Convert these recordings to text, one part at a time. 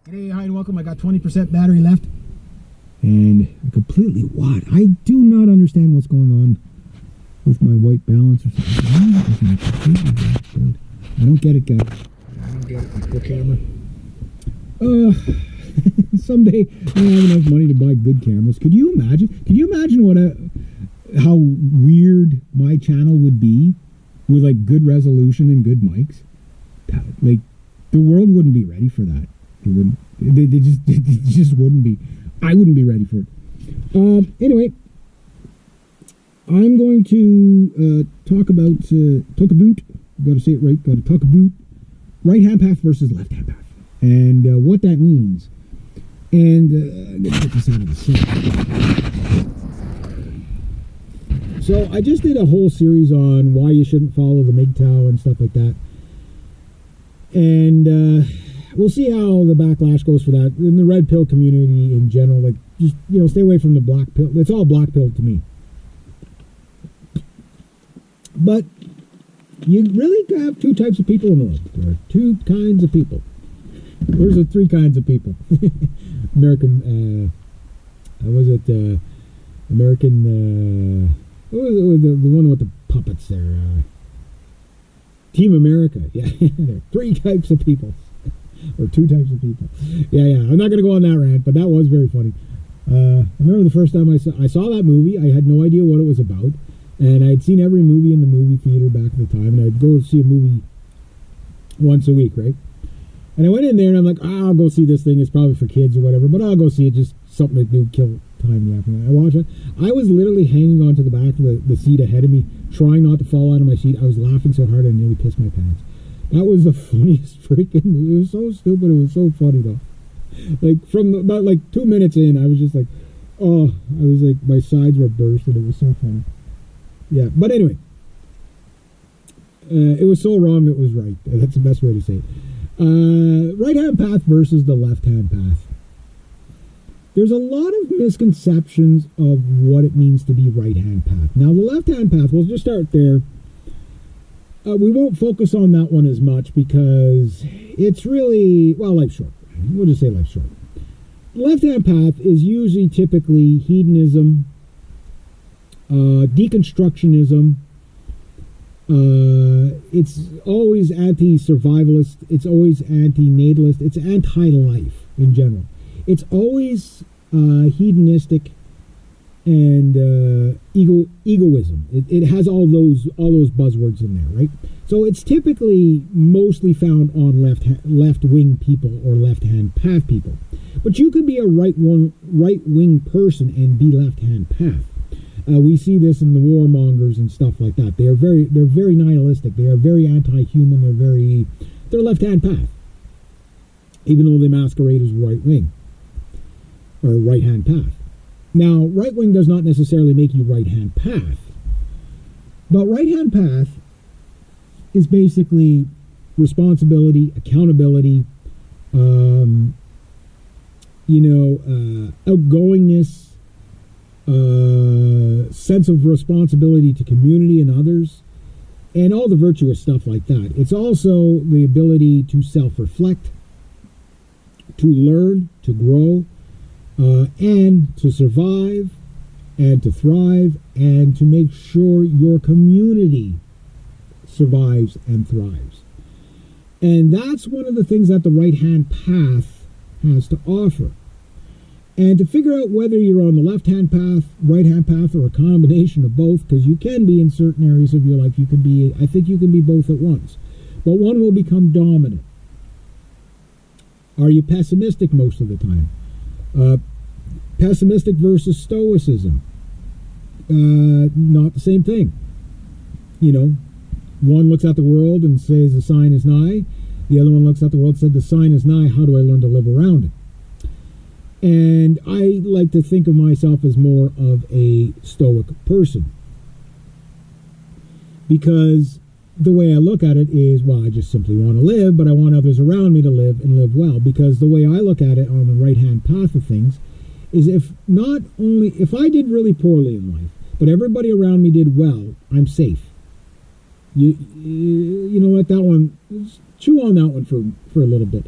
G'day, hi and welcome. I got 20% battery left. And completely what? I do not understand what's going on with my white balance or something. I don't get it, guys. I don't get it. My poor camera. Someday I'll have enough money to buy good cameras. Could you imagine? Could you imagine how weird my channel would be with like good resolution and good mics? Like the world wouldn't be ready for that. They wouldn't. They just wouldn't be. I wouldn't be ready for it. Anyway, I'm going to talk about got to say it right. Got to talk about right-hand path versus left-hand path, and what that means. And I'm going to put this out of the set. So I just did a whole series on why you shouldn't follow the MGTOW and stuff like that, and we'll see how the backlash goes for that. In the red pill community in general, like, just, stay away from the black pill. It's all black pill to me. But you really have two types of people in the world. There are two kinds of people. There's the three kinds of people. American, what was it the one with the puppets there? Team America. Yeah, there are three types of people. Or two types of people. Yeah. I'm not going to go on that rant, but that was very funny. I remember the first time I saw that movie, I had no idea what it was about. And I had seen every movie in the movie theater back at the time. And I'd go see a movie once a week, right? And I went in there and I'm like, I'll go see this thing. It's probably for kids or whatever, but I'll go see it, just something to do, kill time. I watched it. I was literally hanging onto the back of the seat ahead of me, trying not to fall out of my seat. I was laughing so hard I nearly pissed my pants. That was the funniest freaking movie. It was so stupid. It was so funny though. Like from about 2 minutes in, I was just like, I was like, my sides were bursting. It was so funny. Yeah, but anyway, it was so wrong it was right. That's the best way to say it. Right-hand path versus the left-hand path. There's a lot of misconceptions of what it means to be right-hand path. Now, the left-hand path, we'll just start there. We won't focus on that one as much because it's really, life's short. We'll just say life's short. Left-hand path is usually typically hedonism, deconstructionism. It's always anti-survivalist. It's always anti-natalist. It's anti-life in general. It's always hedonistic and egoism. It has all those buzzwords in there, right? So it's typically mostly found on left-wing people or left-hand path people. But you could be a right-wing person and be left-hand path. We see this in the warmongers and stuff like that. They're very nihilistic. They are very anti-human. They're left-hand path, even though they masquerade as right-wing or right-hand path. Now, right-wing does not necessarily make you right-hand path, but right-hand path is basically responsibility, accountability, outgoingness, sense of responsibility to community and others, and all the virtuous stuff like that. It's also the ability to self-reflect, to learn, to grow, and to survive, and to thrive, and to make sure your community survives and thrives. And that's one of the things that the right-hand path has to offer. And to figure out whether you're on the left-hand path, right-hand path, or a combination of both, because you can be in certain areas of your life, I think you can be both at once. But one will become dominant. Are you pessimistic most of the time? Pessimistic versus stoicism. Not the same thing. One looks at the world and says the sign is nigh. The other one looks at the world and said the sign is nigh. How do I learn to live around it? And I like to think of myself as more of a stoic person. Because the way I look at it is, I just simply want to live, but I want others around me to live and live well. Because the way I look at it on the right-hand path of things is if I did really poorly in life, but everybody around me did well, I'm safe. You know what, that one, chew on that one for a little bit.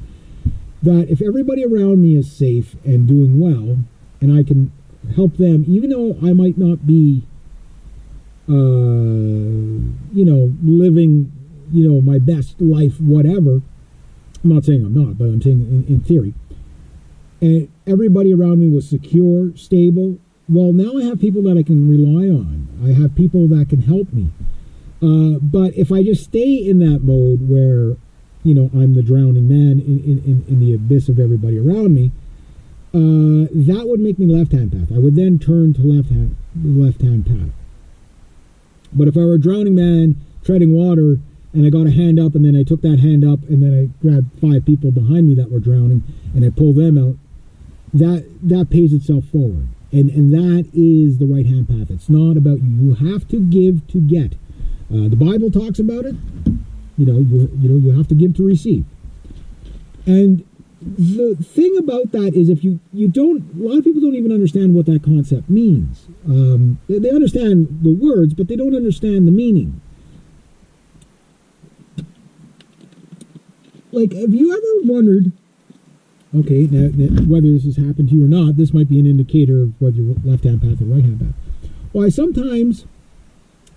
that if everybody around me is safe and doing well, and I can help them, even though I might not be, living, my best life, whatever. I'm not saying I'm not, but I'm saying in theory. And everybody around me was secure, stable. Well, now I have people that I can rely on. I have people that can help me. But if I just stay in that mode where, I'm the drowning man in the abyss of everybody around me, that would make me left-hand path. I would then turn to left-hand path. But if I were a drowning man treading water and I got a hand up and then I took that hand up and then I grabbed 5 people behind me that were drowning and I pulled them out, that pays itself forward. And that is the right-hand path. It's not about you. You have to give to get. The Bible talks about it. You have to give to receive. And the thing about that is if you don't, a lot of people don't even understand what that concept means. They understand the words, but they don't understand the meaning. Like, have you ever wondered, okay, now, whether this has happened to you or not, this might be an indicator of whether you're left-hand path or right-hand path. Why sometimes,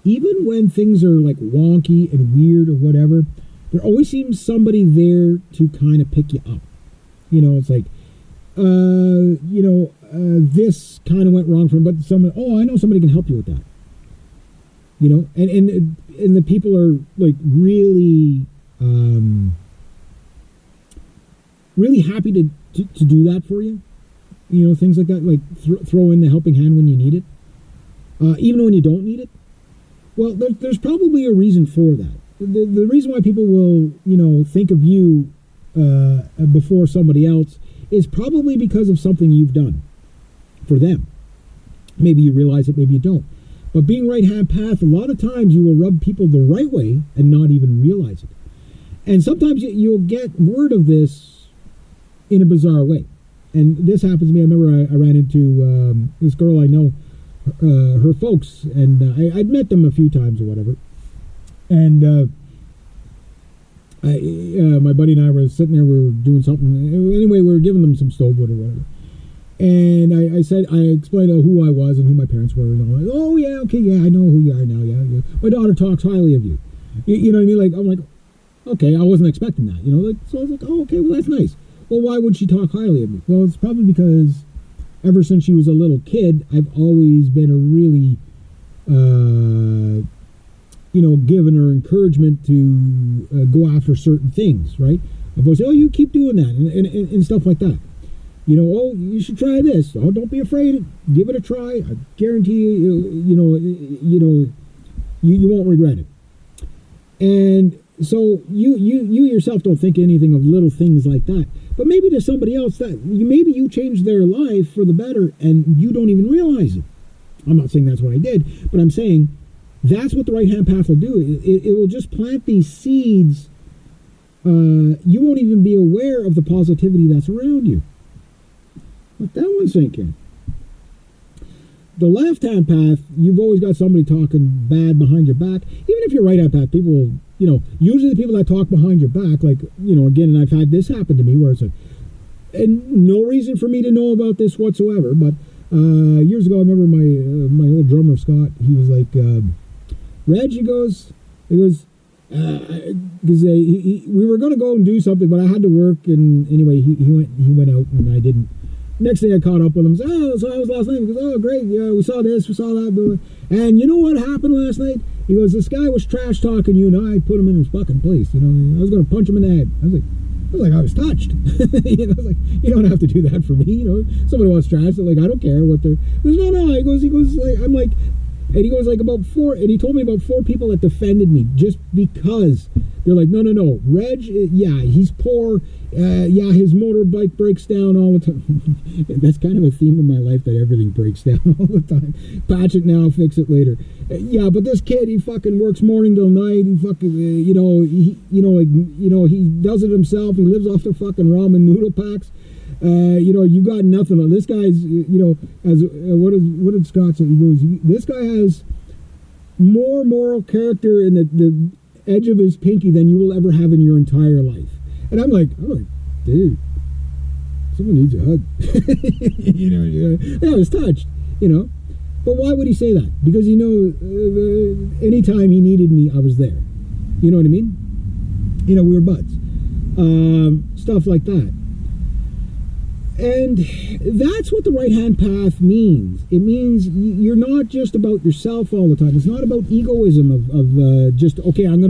even when things are like wonky and weird or whatever, there always seems somebody there to kind of pick you up. It's like, this kind of went wrong for him, but I know somebody can help you with that. And the people are like really, really happy to do that for you. Things like that, like throw in the helping hand when you need it, even when you don't need it. Well, there's probably a reason for that. The reason why people will, think of you before somebody else is probably because of something you've done for them. Maybe you realize it, maybe you don't. But being right-hand path, a lot of times you will rub people the right way and not even realize it. And sometimes you'll get word of this in a bizarre way. And this happens to me. I remember I ran into this girl I know, her folks, and I'd met them a few times or whatever. And my buddy and I were sitting there, we were doing something. Anyway, we were giving them some stove wood or whatever. And I explained who I was and who my parents were. And all. Oh, yeah, okay, yeah, I know who you are now, yeah. My daughter talks highly of you. You know what I mean? Like, I'm like, okay, I wasn't expecting that, so I was like, oh, okay, well, that's nice. Well, why would she talk highly of me? Well, it's probably because ever since she was a little kid, I've always been a really, given her encouragement to go after certain things, right? I've always said, oh, you keep doing that, and stuff like that. Oh, you should try this. Oh, don't be afraid. Give it a try. I guarantee you, you won't regret it. And so you yourself don't think anything of little things like that. But maybe to somebody else, maybe you changed their life for the better and you don't even realize it. I'm not saying that's what I did, but I'm saying that's what the right-hand path will do. It will just plant these seeds. You won't even be aware of the positivity that's around you. Let that one sink in. The left-hand path, you've always got somebody talking bad behind your back. Even if you're right-hand path, people will, usually the people that talk behind your back, like, again, and I've had this happen to me where it's like, and no reason for me to know about this whatsoever, but years ago, I remember my old drummer, Scott, he was like, Reg, he goes, because we were going to go and do something, but I had to work, and anyway, he went out, and I didn't. Next day I caught up with him. Said, oh, so I was last night. He goes, oh, great. Yeah, we saw this, we saw that. And you know what happened last night? He goes, this guy was trash talking you, and I put him in his fucking place. I was going to punch him in the head. I was touched. I was like, you don't have to do that for me. Somebody wants trash. Like, I don't care what they're. He goes, no. He goes. Like, I'm like, and he goes like about 4, and he told me about 4 people that defended me just because they're like, no. Reg, yeah, he's poor. Yeah, his motorbike breaks down all the time. That's kind of a theme in my life, that everything breaks down all the time. Patch it now, fix it later. Yeah, but this kid, he fucking works morning till night. He fucking, he does it himself. He lives off the fucking ramen noodle packs. You got nothing on this guy's. As what did Scott say? He goes, this guy has more moral character in the edge of his pinky than you will ever have in your entire life. And I'm like, dude, someone needs a hug. I was touched, But why would he say that? Because anytime he needed me, I was there. You know what I mean? We were buds. Stuff like that. And that's what the right-hand path means. It means you're not just about yourself all the time. It's not about egoism of just, okay, I'm going to